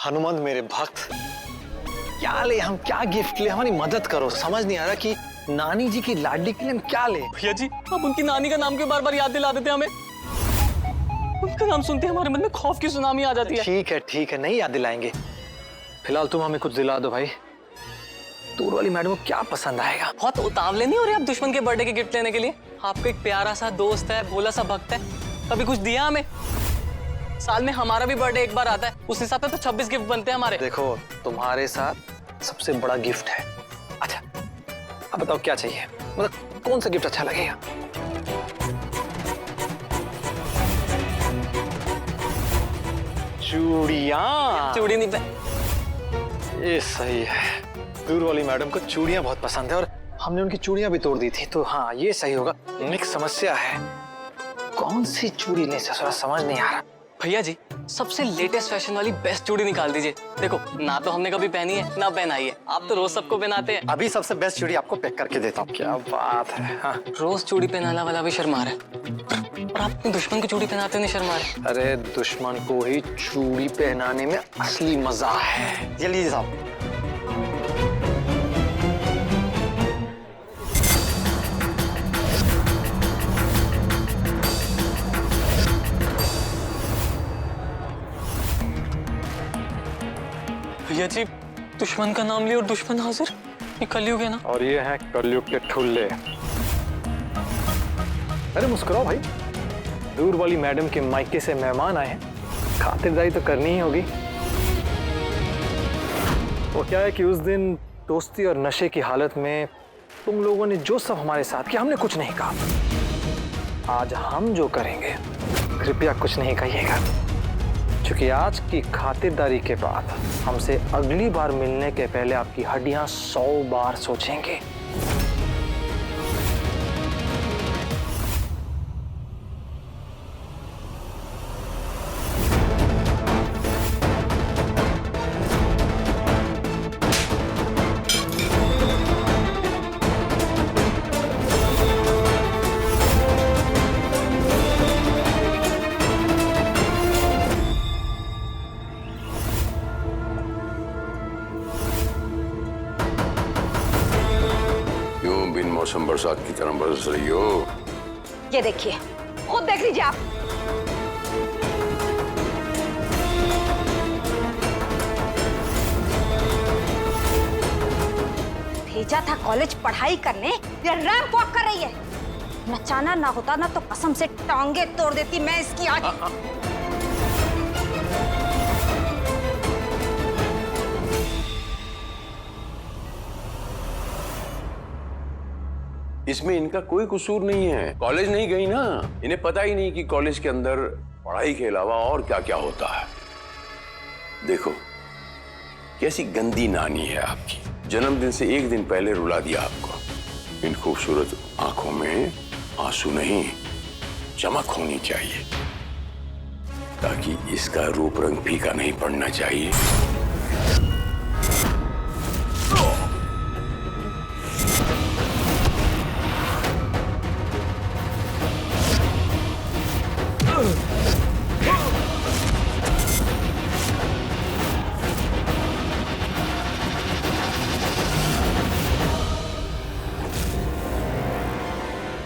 हनुमान मेरे भक्त, क्या ले हम, क्या गिफ्ट ले, हमारी मदद करो। समझ नहीं आ रहा कि नानी जी की लाडली के लिए हम क्या ले। भैया जी, आप उनकी नानी का नाम क्यों बार बार याद दिला देते हमें? उनका नाम सुनते हमारे मन में खौफ की सुनामी आ जाती है। ठीक है, नहीं याद दिलाएंगे। फिलहाल तुम हमें कुछ दिला दो भाई। दूर वाली मैडम को क्या पसंद आएगा? बहुत उतावले नहीं हो रहे आप दुश्मन के बर्थडे के गिफ्ट लेने के लिए? आपका एक प्यारा सा दोस्त है, भोला सा भक्त है, कभी कुछ दिया हमें? साल में हमारा भी बर्थडे एक बार आता है, उस हिसाब से तो 26 गिफ्ट बनते हैं हमारे। देखो, तुम्हारे साथ सबसे बड़ा गिफ्ट है। अच्छा, अब बताओ क्या चाहिए, मतलब कौन सा गिफ्ट अच्छा लगेगा? चूड़ियां। चूड़ी नहीं पहन। ये सही है, दूर वाली मैडम को चूड़ियां बहुत पसंद है और हमने उनकी चूड़ियां भी तोड़ दी थी, तो हाँ ये सही होगा। एक समस्या है, कौन सी चूड़ी लें समझ नहीं आ रहा। भैया जी, सबसे लेटेस्ट फैशन वाली बेस्ट चूड़ी निकाल दीजिए। देखो, ना तो हमने कभी पहनी है ना पहनाई है, आप तो रोज सबको पहनाते हैं। अभी सबसे बेस्ट चूड़ी आपको पैक करके देता हूँ। क्या बात है। हाँ। रोज चूड़ी पहनाने वाला भी शर्मा रहा है और आप अपने दुश्मन को चूड़ी पहनाते नहीं शर्मा रहे। अरे दुश्मन को ही चूड़ी पहनाने में असली मजा है। ये लीजिए साहब। भैया जी, दुश्मन का नाम लिया और दुश्मन हाजिर, ये कलयुग है ना? और ये है कलयुग के ठुल्ले। अरे मुस्कुराओ भाई, दूर वाली मैडम के मायके से मेहमान आए हैं, खातिरदारी तो करनी ही होगी। वो क्या है कि उस दिन दोस्ती और नशे की हालत में तुम लोगों ने जो सब हमारे साथ किया, हमने कुछ नहीं कहा। आज हम जो करेंगे कृपया कुछ नहीं कहिएगा, क्योंकि आज की खातिरदारी के बाद हमसे अगली बार मिलने के पहले आपकी हड्डियां 100 बार सोचेंगे। मौसम बरसात की तरह बरस रही हो। ये देखिए, खुद देख लीजिए आप। भेजा था कॉलेज पढ़ाई करने, या रैंप वॉक कर रही है। नचाना ना होता ना तो कसम से टांगे तोड़ देती मैं इसकी आज। इसमें इनका कोई कसूर नहीं है, कॉलेज नहीं गई ना, इन्हें पता ही नहीं कि कॉलेज के अंदर पढ़ाई के अलावा और क्या क्या होता है। देखो कैसी गंदी नानी है आपकी, जन्मदिन से एक दिन पहले रुला दिया आपको। इन खूबसूरत आंखों में आंसू नहीं, चमक होनी चाहिए, ताकि इसका रूप रंग फीका नहीं पड़ना चाहिए।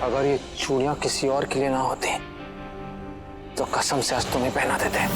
अगर ये चूड़ियां किसी और के लिए ना होती तो कसम से आज तुम्हें पहना देते।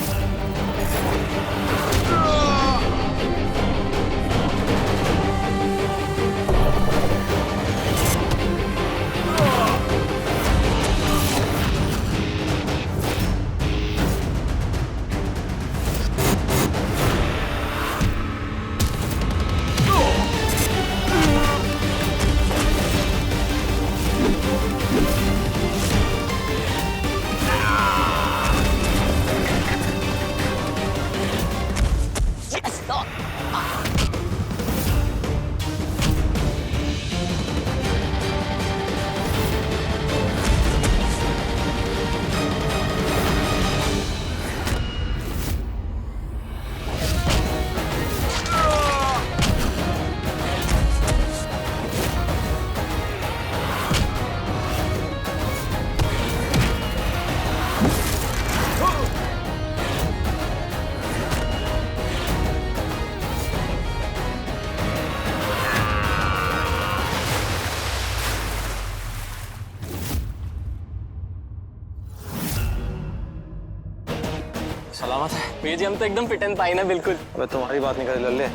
सलामत है? भैया जी हम तो एकदम फिट एंड फाइन है बिल्कुल। अबे तुम्हारी बात नहीं कर रहे लल्ले,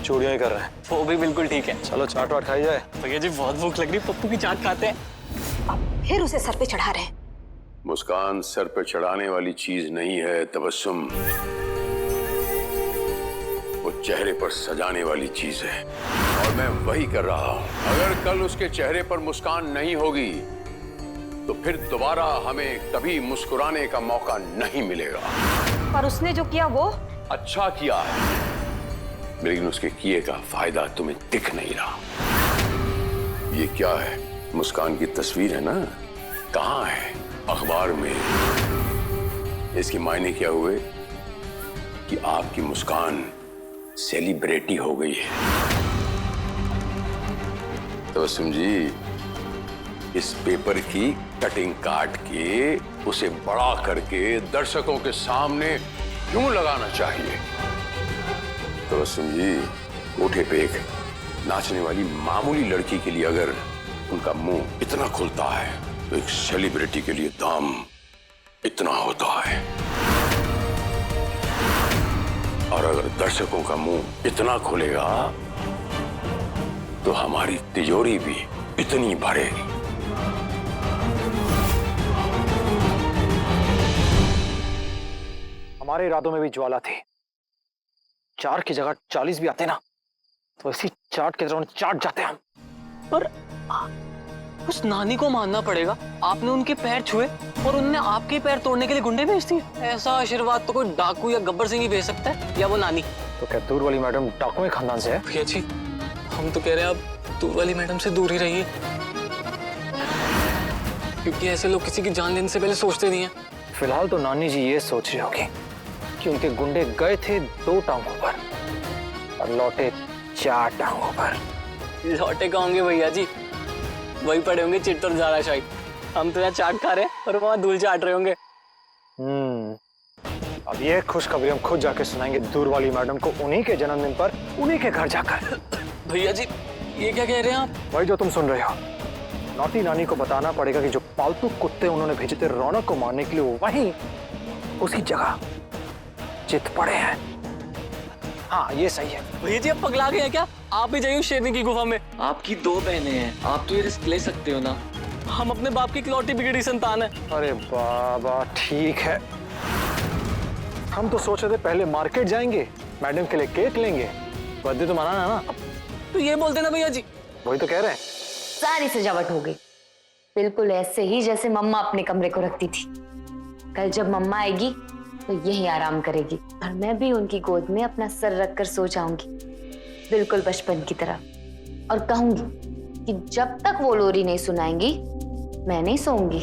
चूड़ियां ही कर रहे हैं। वो भी बिल्कुल ठीक है। चलो चाट वाट खाई जाए। भैया जी बहुत भूख लग रही है, पप्पू की चाट खाते हैं। अब फिर उसे सर पे चढ़ा रहे हैं। मुस्कान सर पे चढ़ाने वाली चीज नहीं है तबस्सुम, वो चेहरे पर सजाने वाली चीज है और मैं वही कर रहा हूं। अगर कल उसके चेहरे पर मुस्कान नहीं होगी तो फिर दोबारा हमें कभी मुस्कुराने का मौका नहीं मिलेगा। पर उसने जो किया वो अच्छा किया है, लेकिन उसके किए का फायदा तुम्हें दिख नहीं रहा। ये क्या है? मुस्कान की तस्वीर है ना, कहाँ है? अखबार में। इसके मायने क्या हुए कि आपकी मुस्कान सेलिब्रिटी हो गई है। तबस्सुम जी, इस पेपर की कटिंग काट के उसे बड़ा करके दर्शकों के सामने क्यों लगाना चाहिए? तबस्सुम जी, कोठे पे एक नाचने वाली मामूली लड़की के लिए अगर उनका मुंह इतना खुलता है तो एक सेलिब्रिटी के लिए दाम इतना होता है। और अगर दर्शकों का मुंह इतना खुलेगा तो हमारी तिजोरी भी इतनी भरेगी। हमारे इरादों में भी ज्वाला थी। 4 की जगह 40 भी आते ना तो इसी चाट की तरह चाट जाते हम। पर उस नानी को मानना पड़ेगा, आपने उनके पैर छुए और उन्होंने आपके पैर तोड़ने के लिए गुंडे भेज दिए। ऐसा आशीर्वाद तो कोई डाकू या गब्बर सिंह ही भेज सकता है, या वो नानी। तो क्या दूर वाली मैडम डाकुओं के खानदान से है? भैया जी हम तो कह रहे हैं आप दूर वाली मैडम से दूर ही रहिए, क्योंकि ऐसे लोग किसी की जान लेने से पहले सोचते नहीं है। फिलहाल तो नानी जी ये सोच रही होगी कि उनके गुंडे गए थे 2 टांगों पर और लौटे 4 टांगों पर। लौटे कहोगे भैया जी, वही पड़े होंगे चिट्ट और ज़ारा शाही। हम तो यहाँ चाट खा रहे हैं और वहाँ धूल चाट रहे होंगे। अब ये खुशखबरी हम खुद जाके सुनाएंगे दूर वाली मैडम को, उन्हीं के जन्मदिन पर, उन्हीं के घर जाकर। भैया जी ये क्या कह रहे हैं आप? वही जो तुम सुन रहे हो। नौटी नानी को बताना पड़ेगा कि जो पालतू कुत्ते उन्होंने भेजे थे रौनक को मारने के लिए, वो वहीं उसी जगह चित पड़े हैं। हाँ ये सही है। भैया जी आप पगला गए हैं क्या? आप ही जाइए शेरनी की गुफा में। आपकी 2 बहनें हैं, आप तो ये रिस्क ले सकते हो ना। हम अपने बाप की इकलौती बिगड़ी संतान है। अरे बाबा ठीक है, हम तो सोच रहे थे पहले मार्केट जाएंगे, मैडम के लिए केक लेंगे, बर्थडे तो मनाना है ना। तो ये बोलते ना भैया जी। वही तो कह रहे हैं। सारी सजावट हो गई, बिल्कुल ऐसे ही जैसे मम्मा अपने कमरे को रखती थी। कल जब मम्मा आएगी तो यही आराम करेगी और मैं भी उनकी गोद में अपना सर रखकर सो जाऊंगी, बिल्कुल बचपन की तरह। और कहूंगी कि जब तक वो लोरी नहीं सुनाएंगी मैं नहीं सोऊंगी।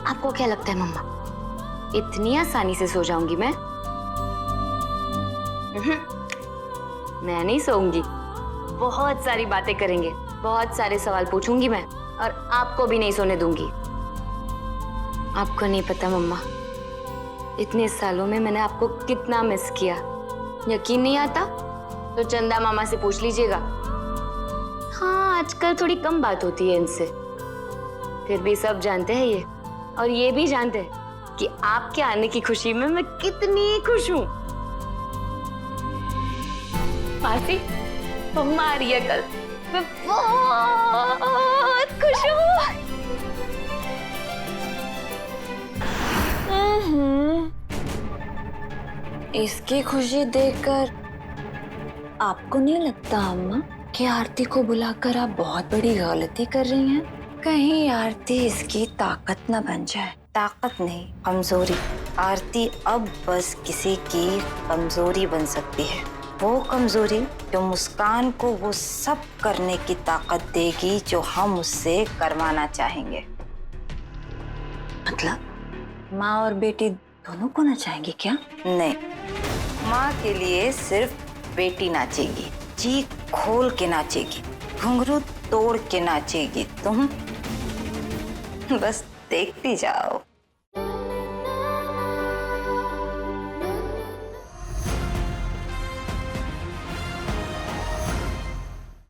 आपको क्या लगता है मम्मा, इतनी आसानी से सो जाऊंगी मैं? मैं नहीं सोऊंगी, बहुत सारी बातें करेंगे, बहुत सारे सवाल पूछूंगी मैं और आपको भी नहीं सोने दूंगी। आपको नहीं पता मम्मा, इतने सालों में मैंने आपको कितना मिस किया। यकीन नहीं आता तो चंदा मामा से पूछ लीजिएगा। हाँ आजकल थोड़ी कम बात होती है इनसे, फिर भी सब जानते हैं ये, और ये भी जानते हैं कि आपके आने की खुशी में मैं कितनी खुश हूँ। मासी मम्मा आ रही है कल, मैं बहुत खुश हूँ। इसकी खुशी देखकर आपको नहीं लगता अम्मा कि आरती को बुलाकर आप बहुत बड़ी गलती कर रही हैं? कहीं आरती इसकी ताकत न बन जाए। ताकत नहीं, कमजोरी। आरती अब बस किसी की कमजोरी बन सकती है, वो कमजोरी जो मुस्कान को वो सब करने की ताकत देगी जो हम उससे करवाना चाहेंगे। मतलब माँ और बेटी दोनों को नचाएंगी क्या? नहीं, माँ के लिए सिर्फ बेटी नाचेगी, जी खोल के नाचेगी, घुंघरू तोड़ के नाचेगी। तुम बस देखती जाओ।